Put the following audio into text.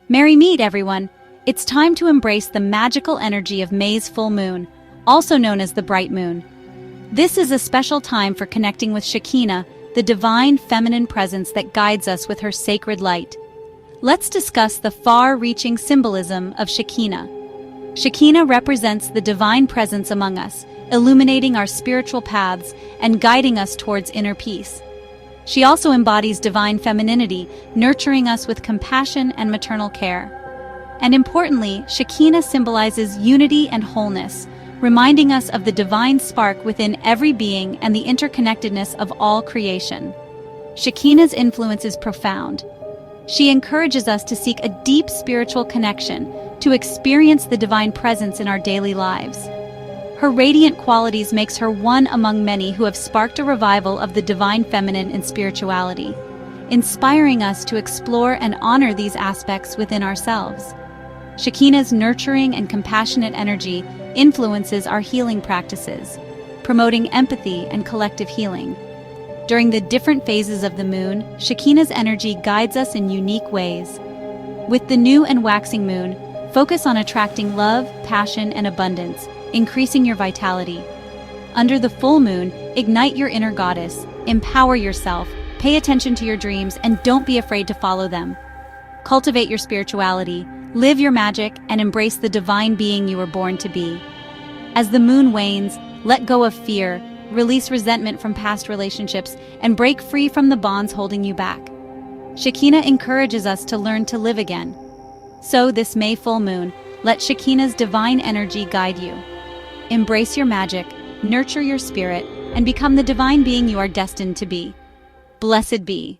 Merry meet, everyone! It's time to embrace the magical energy of May's full moon, also known as the bright moon. This is a special time for connecting with Shekinah, the divine feminine presence that guides us with her sacred light. Let's discuss the far-reaching symbolism of Shekinah. Shekinah represents the divine presence among us, illuminating our spiritual paths and guiding us towards inner peace. She also embodies divine femininity, nurturing us with compassion and maternal care. And importantly, Shekinah symbolizes unity and wholeness, reminding us of the divine spark within every being and the interconnectedness of all creation. Shekinah's influence is profound. She encourages us to seek a deep spiritual connection, to experience the divine presence in our daily lives. Her radiant qualities makes her one among many who have sparked a revival of the divine feminine in spirituality, inspiring us to explore and honor these aspects within ourselves. Shekinah's nurturing and compassionate energy influences our healing practices, promoting empathy and collective healing. During the different phases of the moon, Shekinah's energy guides us in unique ways. With the new and waxing moon, focus on attracting love, passion, and abundance, increasing your vitality. Under the full moon, ignite your inner goddess, empower yourself, pay attention to your dreams, and don't be afraid to follow them. Cultivate your spirituality, live your magic, and embrace the divine being you were born to be. As the moon wanes, let go of fear, release resentment from past relationships, and break free from the bonds holding you back. Shekinah encourages us to learn to live again. So this May full moon, let Shekinah's divine energy guide you. Embrace your magic, nurture your spirit, and become the divine being you are destined to be. Blessed be.